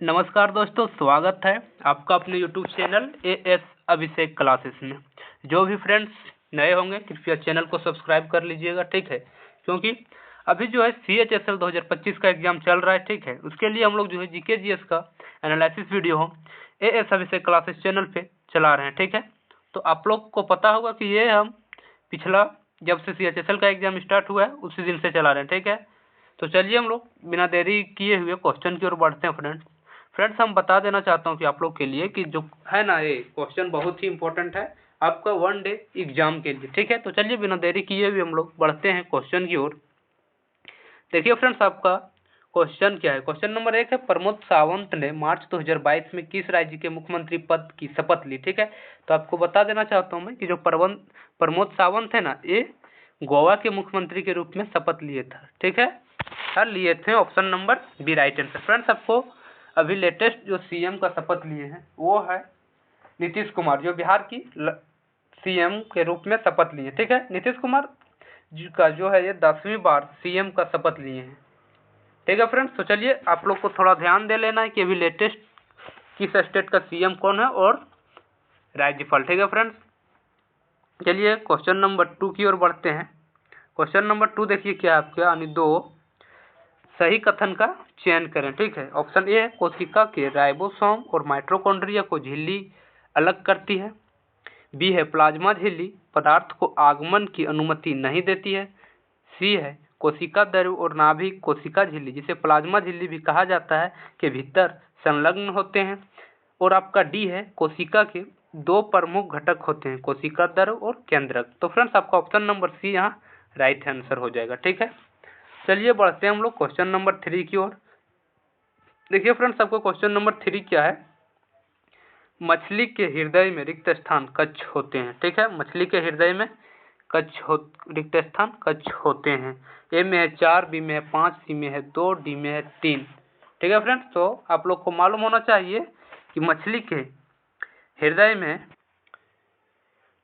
नमस्कार दोस्तों, स्वागत है आपका अपने यूट्यूब चैनल एएस अभिषेक क्लासेस में। जो भी फ्रेंड्स नए होंगे कृपया चैनल को सब्सक्राइब कर लीजिएगा, ठीक है। क्योंकि अभी जो है CHSL 2025 का एग्जाम चल रहा है, ठीक है। उसके लिए हम लोग जो है जीके जीएस का एनालिसिस वीडियो हम एएस अभिषेक क्लासेस चैनल पे चला रहे हैं, ठीक है। तो आप लोग को पता होगा कि ये हम पिछला जब से CHSL का एग्जाम स्टार्ट हुआ है उसी दिन से चला रहे हैं, ठीक है। तो चलिए हम लोग बिना देरी किए हुए क्वेश्चन की ओर बढ़ते हैं फ्रेंड्स। हम बता देना चाहता हूँ कि आप लोग के लिए कि जो है ना, ये क्वेश्चन बहुत ही इंपॉर्टेंट है आपका वन डे एग्जाम के लिए, ठीक है। तो चलिए बिना देरी किए हुए हम लोग बढ़ते हैं क्वेश्चन की ओर। देखिए फ्रेंड्स, आपका क्वेश्चन क्या है। क्वेश्चन नंबर 1 है, प्रमोद सावंत ने मार्च 2022 में किस राज्य के मुख्यमंत्री पद की शपथ ली, ठीक है। तो आपको बता देना चाहता हूँ मैं कि जो प्रमोद सावंत है ना, ये गोवा के मुख्यमंत्री के रूप में शपथ लिए था, ठीक है। लिए थे, option number B right answer. Friends, आपको अभी लेटेस्ट जो सीएम का शपथ लिए हैं वो है नीतीश कुमार, जो बिहार की सीएम के रूप में शपथ लिए, ठीक है। नीतीश कुमार जी का जो है ये 10वीं बार सीएम का शपथ लिए हैं, ठीक है फ्रेंड्स। तो चलिए आप लोग को थोड़ा ध्यान दे लेना है कि अभी लेटेस्ट किस स्टेट का सीएम कौन है और राज्यपाल, ठीक है फ्रेंड्स। चलिए क्वेश्चन नंबर 2 की ओर बढ़ते हैं। क्वेश्चन नंबर 2 देखिए क्या है आपके, यानी 2 सही कथन का चयन करें, ठीक है। ऑप्शन ए है, कोशिका के राइबोसोम और माइटोकॉन्ड्रिया को झिल्ली अलग करती है। बी है, प्लाज्मा झिल्ली पदार्थ को आगमन की अनुमति नहीं देती है। सी है, कोशिका द्रव्य और नाभिक कोशिका झिल्ली, जिसे प्लाज्मा झिल्ली भी कहा जाता है, के भीतर संलग्न होते हैं। और आपका डी है, कोशिका के दो प्रमुख घटक होते हैं, कोशिका द्रव्य और केंद्रक। तो फ्रेंड्स, आपका ऑप्शन नंबर सी यहाँ राइट आंसर हो जाएगा, ठीक है। चलिए बढ़ते हैं हम लोग क्वेश्चन नंबर 3 की ओर। देखिए फ्रेंड्स, आपको क्वेश्चन नंबर 3 क्या है, मछली के हृदय में रिक्त स्थान कच्छ होते हैं, ठीक है। मछली के हृदय में रिक्त स्थान कच्छ होते हैं। ए में है 4, बी में है 5, सी में है 2, डी में है 3, ठीक है फ्रेंड्स। तो आप लोग को मालूम होना चाहिए कि मछली के हृदय में,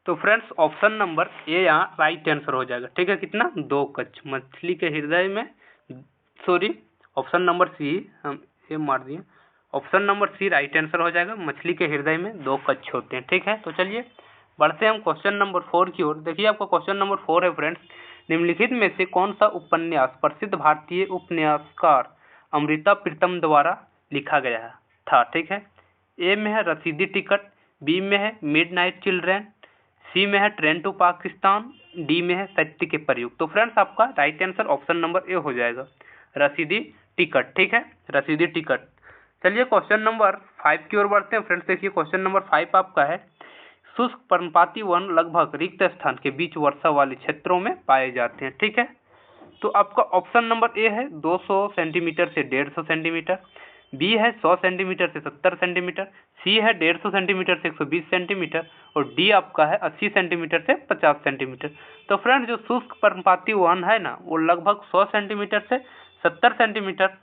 तो फ्रेंड्स ऑप्शन नंबर ए यहाँ राइट आंसर हो जाएगा, ठीक है। कितना, 2 कच्छ मछली के हृदय में, सॉरी ऑप्शन नंबर सी हम ये मार दिए, option number C right answer हो जाएगा। मछली के हृदय में 2 कच्छ होते हैं, ठीक है। तो चलिए बढ़ते हैं हम क्वेश्चन नंबर 4 की ओर। देखिए आपका क्वेश्चन नंबर 4 है फ्रेंड्स, निम्नलिखित में से कौन सा उपन्यास प्रसिद्ध भारतीय उपन्यासकार अमृता प्रीतम द्वारा लिखा गया था, ठीक है। ए में है रसीदी टिकट, बी में है मिडनाइट चिल्ड्रन, सी में है ट्रेन टू पाकिस्तान, डी में है सत्य के प्रयुक्त। तो फ्रेंड्स, आपका right answer option number A हो जाएगा, रसीदी टिकट, ठीक है, रसीदी टिकट। चलिए क्वेश्चन नंबर 5 की ओर बढ़ते हैं फ्रेंड्स। देखिए क्वेश्चन नंबर 5 आपका है, शुष्क पर्णपाती वन लगभग रिक्त स्थान के बीच वर्षा वाले क्षेत्रों में पाए जाते हैं, ठीक है। तो आपका ऑप्शन नंबर ए है 200 सेंटीमीटर से 150 सेंटीमीटर, बी है 100 सेंटीमीटर से 70 सेंटीमीटर, सी है 150 सेंटीमीटर से 120 सेंटीमीटर, और डी आपका है 80 सेंटीमीटर से 50 सेंटीमीटर। तो फ्रेंड्स, जो शुष्क पर्णपाती वन है ना, वो लगभग 100 सेंटीमीटर से 70 सेंटीमीटर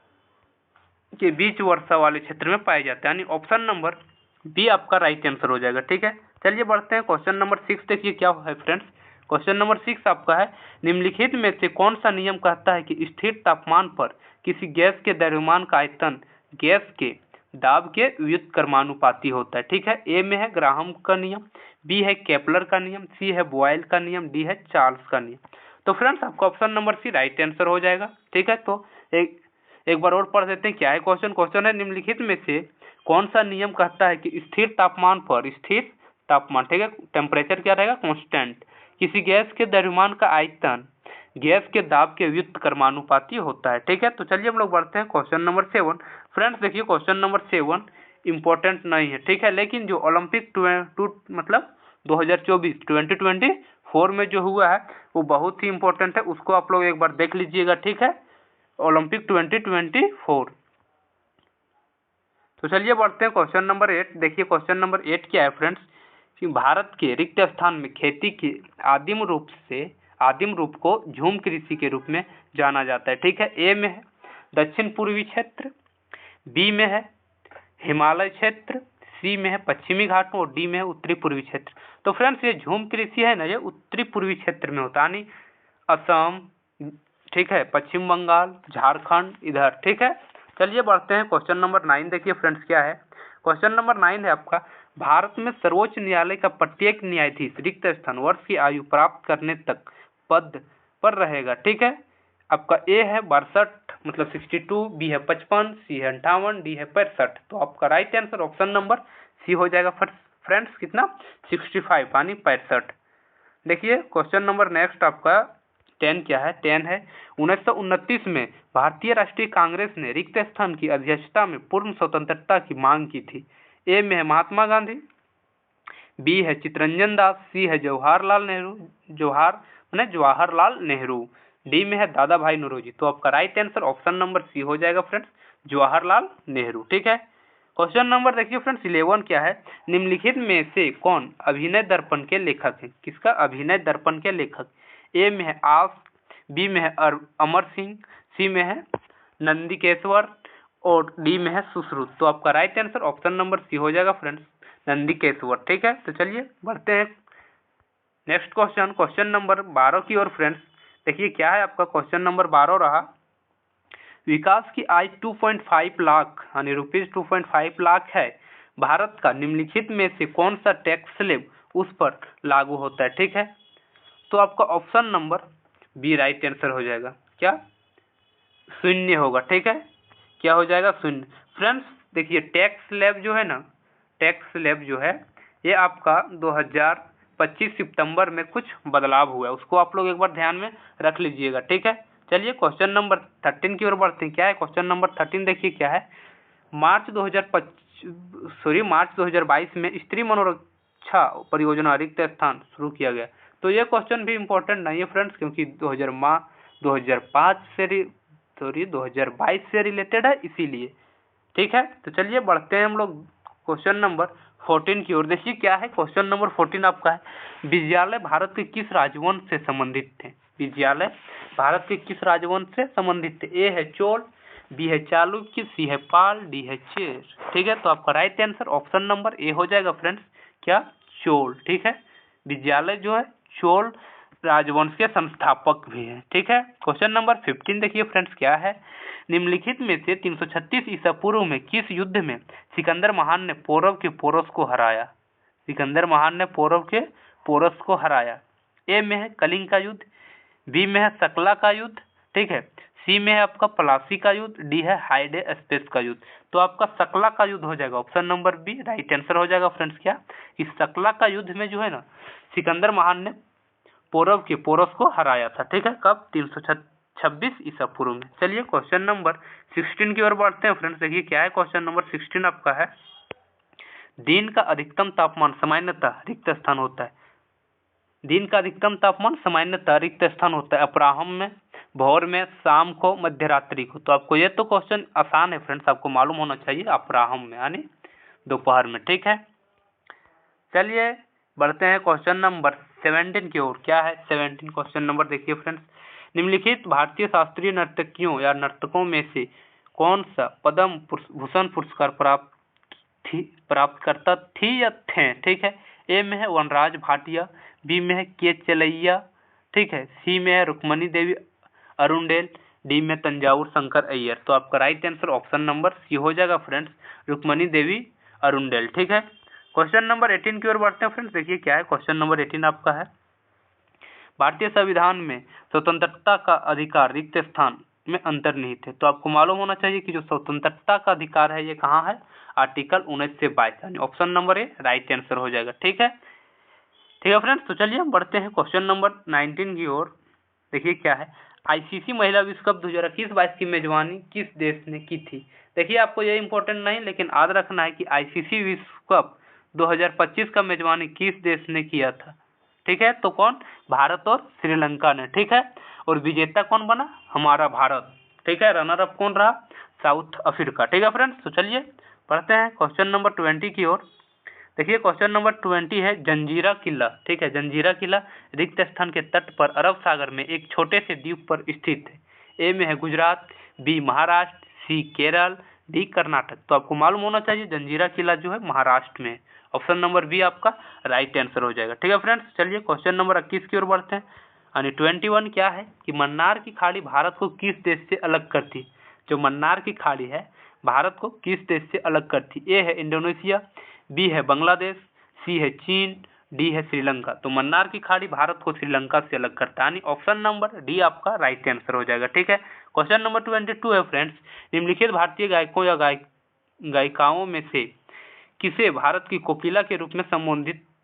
के बीच वर्षा वाले क्षेत्र में पाए जाते हैं, यानी ऑप्शन नंबर बी आपका राइट आंसर हो जाएगा, ठीक है। चलिए बढ़ते हैं क्वेश्चन नंबर 6। देखिए क्या है फ्रेंड्स, क्वेश्चन नंबर 6 आपका है, निम्नलिखित में से कौन सा नियम कहता है कि स्थिर तापमान पर किसी गैस के द्रव्यमान का आयतन गैस के दाब के व्युत्क्रमानुपाती होता है, ठीक है। ए में है ग्राहम का नियम, बी है केपलर का नियम, सी है बॉयल का नियम, डी है चार्ल्स का नियम। तो फ्रेंड्स, आपका option number C right answer हो जाएगा, ठीक है। तो एक बार और पढ़ देते हैं क्या है क्वेश्चन। क्वेश्चन है, निम्नलिखित में से कौन सा नियम कहता है कि स्थिर तापमान पर, स्थिर तापमान, ठीक है, टेम्परेचर क्या रहेगा, कांस्टेंट, किसी गैस के द्रव्यमान का आयतन गैस के दाब के व्युत्क्रमानुपाती होता है, ठीक है। तो चलिए हम लोग बढ़ते हैं क्वेश्चन नंबर 7। फ्रेंड्स देखिए क्वेश्चन नंबर 7 इंपॉर्टेंट नहीं है, ठीक है, लेकिन जो ओलंपिक 2024 में जो हुआ है वो बहुत ही इंपॉर्टेंट है, उसको आप लोग एक बार देख लीजिएगा, ठीक है, ओलंपिक 2024। तो चलिए बढ़ते हैं क्वेश्चन नंबर 8। देखिए क्वेश्चन नंबर 8 क्या है फ्रेंड्स, कि भारत के रिक्त स्थान में खेती के आदिम रूप को झूम कृषि के रूप में जाना जाता है, ठीक है। ए में है दक्षिण पूर्वी क्षेत्र, बी में है हिमालय क्षेत्र, सी में है पश्चिमी घाटों, और डी में है उत्तरी पूर्वी क्षेत्र। तो फ्रेंड्स, ये झूम कृषि है ना, ये उत्तरी पूर्वी क्षेत्र में होता है, यानी असम, ठीक है, पश्चिम बंगाल, झारखंड इधर, ठीक है। चलिए बढ़ते हैं क्वेश्चन नंबर 9। देखिए फ्रेंड्स क्या है, क्वेश्चन नंबर 9 है आपका, भारत में सर्वोच्च न्यायालय का प्रत्येक न्यायाधीश रिक्त स्थान वर्ष की आयु प्राप्त करने तक पद पर रहेगा। ठीक है, आपका ए है 62 मतलब 62, बी है 55, सी है 58, डी है 65। तो आपका right answer option number C हो जाएगा फ्रेंड्स, कितना 65 यानी 65। देखिए क्वेश्चन नंबर नेक्स्ट आपका 10 क्या है, 10 है 1929 में भारतीय राष्ट्रीय कांग्रेस ने रिक्त स्थान की अध्यक्षता में पूर्ण स्वतंत्रता की मांग की थी। ए में है महात्मा गांधी, बी है चित्तरंजन दास, सी है जवाहरलाल नेहरू, डी में है दादा भाई नौरोजी। तो आपका right answer option number C हो जाएगा फ्रेंड्स, जवाहरलाल नेहरू। ठीक है, क्वेश्चन नंबर देखिए फ्रेंड्स 11 क्या है, निम्नलिखित में से कौन अभिनय दर्पण के लेखक है। किसका अभिनय दर्पण के लेखक, ए में है आस, बी में है अमर सिंह, सी में है नंदीकेश्वर और डी में है सुश्रुत। तो आपका right answer option number C हो जाएगा फ्रेंड्स, नंदीकेश्वर। ठीक है, तो चलिए बढ़ते हैं नेक्स्ट क्वेश्चन, क्वेश्चन नंबर 12 की ओर फ्रेंड्स। देखिए क्या है आपका क्वेश्चन नंबर 12 रहा, विकास की आय 2.5 लाख यानी ₹2.5 लाख है, भारत का निम्नलिखित में से कौन सा टैक्स स्लैब उस पर लागू होता है। ठीक है, तो आपका option number B right answer हो जाएगा, क्या शून्य होगा। ठीक है, क्या हो जाएगा शून्य। फ्रेंड्स देखिए टैक्स स्लैब जो है ना, टैक्स स्लैब जो है ये आपका 2025 सितंबर में कुछ बदलाव हुआ है, उसको आप लोग एक बार ध्यान में रख लीजिएगा। ठीक है, चलिए क्वेश्चन नंबर 13 की ओर बढ़ते हैं। क्या है क्वेश्चन नंबर 13, देखिए क्या है, मार्च 2022 में स्त्री मनोरक्षा परियोजना रिक्त स्थान शुरू किया गया। तो ये क्वेश्चन भी इम्पोर्टेंट नहीं है फ्रेंड्स, क्योंकि 2022 से रिलेटेड है इसीलिए। ठीक है, तो चलिए बढ़ते हैं हम लोग क्वेश्चन नंबर 14 की ओर। देखिए क्या है क्वेश्चन नंबर 14 आपका है, विद्यालय भारत के किस राजवंश से संबंधित थे। विद्यालय भारत के किस राजवंश से संबंधित थे। ए है चोल, बी है चालुक्य, सी है पाल, डी है चेर। ठीक है, तो आपका right answer option number A हो जाएगा फ्रेंड्स, क्या चोल। ठीक है, विद्यालय जो है चोल राजवंश के संस्थापक भी हैं। ठीक है, क्वेश्चन नंबर 15 देखिए फ्रेंड्स क्या है, निम्नलिखित में से 336 ईसा पूर्व में किस युद्ध में सिकंदर महान ने पौरव के पोरस को हराया। सिकंदर महान ने पौरव के पोरस को हराया। ए में है कलिंग का युद्ध, बी में है सकला का युद्ध, ठीक है, सी में है आपका पलासी का युद्ध, डी है हाइडे स्पेस का युद्ध। तो आपका सकला का युद्ध हो जाएगा, option number B right answer हो जाएगा फ्रेंड्स। क्या इस सकला का युद्ध में जो है ना सिकंदर महान ने पौरव के पोरस को हराया था। ठीक है, कब 326 ईसा पूर्व में। चलिए क्वेश्चन नंबर 16 की ओर बढ़ते हैं फ्रेंड्स। देखिए क्या है क्वेश्चन नंबर 16 आपका है, दिन का अधिकतम तापमान सामान्यतः रिक्त स्थान होता है। दिन का अधिकतम तापमान सामान्यतः रिक्त स्थान होता है अपराह्न में, भोर में, शाम को, मध्य रात्रि को। तो आपको ये तो क्वेश्चन आसान है फ्रेंड्स, आपको मालूम होना चाहिए अपराह्न में यानी दोपहर में। ठीक है, चलिए बढ़ते हैं क्वेश्चन नंबर 17 की ओर। क्या है 17 क्वेश्चन नंबर, देखिए फ्रेंड्स, निम्नलिखित भारतीय शास्त्रीय नर्तकियों या नर्तकों में से कौन सा पद्म भूषण पुरस्कार प्राप्त करता थी या थे। ठीक है, ए में है वनराज भाटिया, बी में है के चलैया, ठीक है, सी में है रुक्मणी देवी अरुंडेल, डी में तंजावुर शंकर अय्यर। तो आपका right answer option number C हो जाएगा फ्रेंड्स, रुक्मणी देवी अरुंडेल। ठीक है, क्वेश्चन नंबर 18 की ओर बढ़ते हैं फ्रेंड्स। देखिए क्या है क्वेश्चन नंबर 18 आपका है, भारतीय संविधान में स्वतंत्रता का अधिकार रिक्त स्थान में अंतर्निहित है। तो आपको मालूम होना चाहिए कि जो स्वतंत्रता का अधिकार है ये कहाँ है, आर्टिकल 19 से 22 यानी option number A right answer हो जाएगा। ठीक है, ठीक है फ्रेंड्स, तो चलिए हम बढ़ते हैं क्वेश्चन नंबर 19 की ओर। देखिए क्या है, आईसीसी महिला विश्व कप 2021-22 की मेजबानी किस देश ने की थी। देखिए आपको ये इंपॉर्टेंट नहीं लेकिन याद रखना है कि आईसीसी विश्व कप 2025 का मेजबानी किस देश ने किया था। ठीक है, तो कौन, भारत और श्रीलंका ने। ठीक है, और विजेता कौन बना, हमारा भारत। ठीक है, रनर अप कौन रहा, साउथ अफ्रीका। ठीक है फ्रेंड्स, तो चलिए पढ़ते हैं क्वेश्चन नंबर 20 की ओर। देखिए क्वेश्चन नंबर 20 है जंजीरा किला। ठीक है, जंजीरा किला रिक्त स्थान के तट पर अरब सागर में एक छोटे से द्वीप पर स्थित है। ए में है गुजरात, बी महाराष्ट्र, सी केरल, डी कर्नाटक। तो आपको मालूम होना चाहिए जंजीरा किला जो है महाराष्ट्र में। ऑप्शन नंबर बी आपका राइट आंसर हो जाएगा। ठीक है फ्रेंड्स, चलिए क्वेश्चन नंबर 21 की ओर बढ़ते हैं। यानी 21 क्या है कि मन्नार की खाड़ी भारत को किस देश से अलग करती। जो मन्नार की खाड़ी है भारत को किस देश से अलग करती? ए है इंडोनेशिया, बी है बांग्लादेश, सी है चीन, डी है श्रीलंका। तो मन्नार की खाड़ी भारत को श्रीलंका से अलग करता है, यानी ऑप्शन नंबर डी आपका राइट आंसर हो जाएगा। ठीक है, क्वेश्चन नंबर 22 है फ्रेंड्स, निम्नलिखित भारतीय गायकों या गायिकाओं में से किसे भारत की कोकिला के रूप में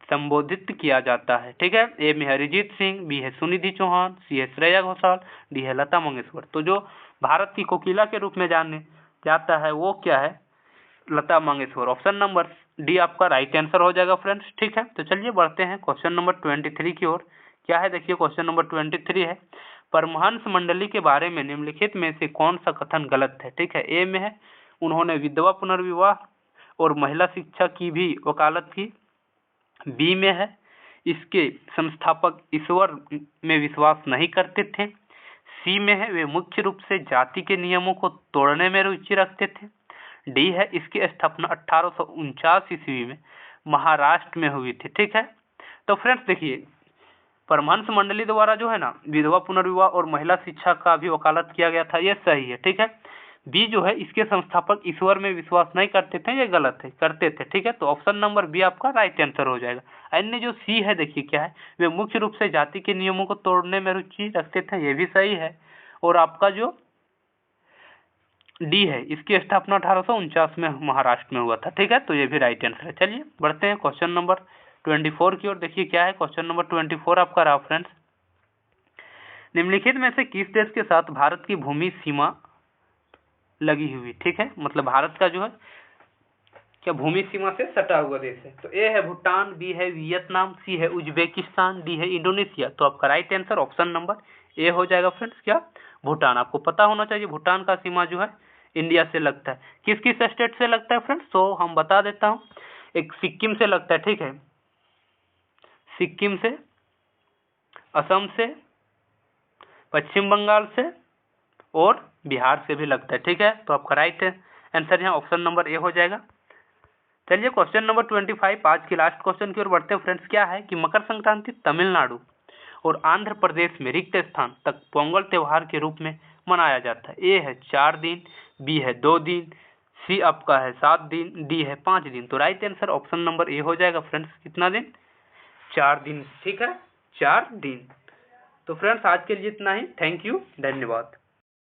संबोधित किया जाता है? ठीक है, ए में है अरिजीत सिंह, बी है सुनिधि चौहान, सी है श्रेया घोषाल, डी है लता मंगेशकर। तो जो भारत की कोकिला के रूप में जाने जाता है वो क्या है? Lata Mangeshkar. Option number D आपका राइट आंसर हो जाएगा फ्रेंड्स। ठीक है, तो चलिए बढ़ते हैं क्वेश्चन नंबर 23 की ओर। क्या है देखिए, क्वेश्चन नंबर 23 है, परमहंस मंडली के बारे में निम्नलिखित में से कौन सा कथन गलत है? ठीक है, ए में है उन्होंने विधवा पुनर्विवाह और महिला शिक्षा की भी वकालत की, बी में है इसके संस्थापक ईश्वर में विश्वास नहीं करते थे, सी में है वे मुख्य रूप से जाति के नियमों को तोड़ने में रुचि रखते थे, डी है इसकी स्थापना 1849 ईस्वी में महाराष्ट्र में हुई थी। ठीक है, तो फ्रेंड्स देखिए, परमहंस मंडली द्वारा जो है ना विधवा पुनर्विवाह और महिला शिक्षा का भी वकालत किया गया था, ये सही है। ठीक है, बी जो है इसके संस्थापक ईश्वर में विश्वास नहीं करते थे, ये गलत है, करते थे। ठीक है, तो ऑप्शन नंबर बी आपका राइट आंसर हो जाएगा। अन्य जो सी है देखिए क्या है, वे मुख्य रूप से जाति के नियमों को तोड़ने में रुचि रखते थे, ये भी सही है। और आपका जो डी है इसकी स्थापना 1849 में महाराष्ट्र में हुआ था। ठीक है, तो ये भी राइट आंसर है। चलिए बढ़ते हैं क्वेश्चन नंबर 24 की ओर। देखिए क्या है, क्वेश्चन नंबर 24 आपका रहा फ्रेंड्स, निम्नलिखित में से किस देश के साथ भारत की भूमि सीमा लगी हुई? ठीक है, मतलब भारत का जो है क्या भूमि सीमा से सटा हुआ देश है? तो ए है भूटान, बी है वियतनाम, सी है उज्बेकिस्तान, डी है इंडोनेशिया। तो आपका right answer option number A हो जाएगा फ्रेंड्स, क्या भूटान। आपको पता होना चाहिए भूटान का सीमा जो है इंडिया से लगता है। किस किस स्टेट से लगता है फ्रेंड्स? तो हम बता देता हूँ, एक सिक्किम से लगता है, ठीक है, सिक्किम से, असम से, पश्चिम बंगाल से और बिहार से भी लगता है। ठीक है, तो आपका राइट आंसर यहाँ ऑप्शन नंबर ए हो जाएगा। चलिए क्वेश्चन नंबर 25 आज की लास्ट क्वेश्चन की ओर बढ़ते हैं फ्रेंड्स। क्या है कि मकर संक्रांति तमिलनाडु और आंध्र प्रदेश में रिक्त स्थान तक पोंगल त्योहार के रूप में मनाया जाता है। ए है 4 दिन, बी है 2 दिन, सी आपका है 7 दिन, डी है 5 दिन। तो right answer option number A हो जाएगा फ्रेंड्स, कितना दिन? 4 दिन। ठीक है, 4 दिन। तो फ्रेंड्स आज के लिए इतना ही, थैंक यू, धन्यवाद।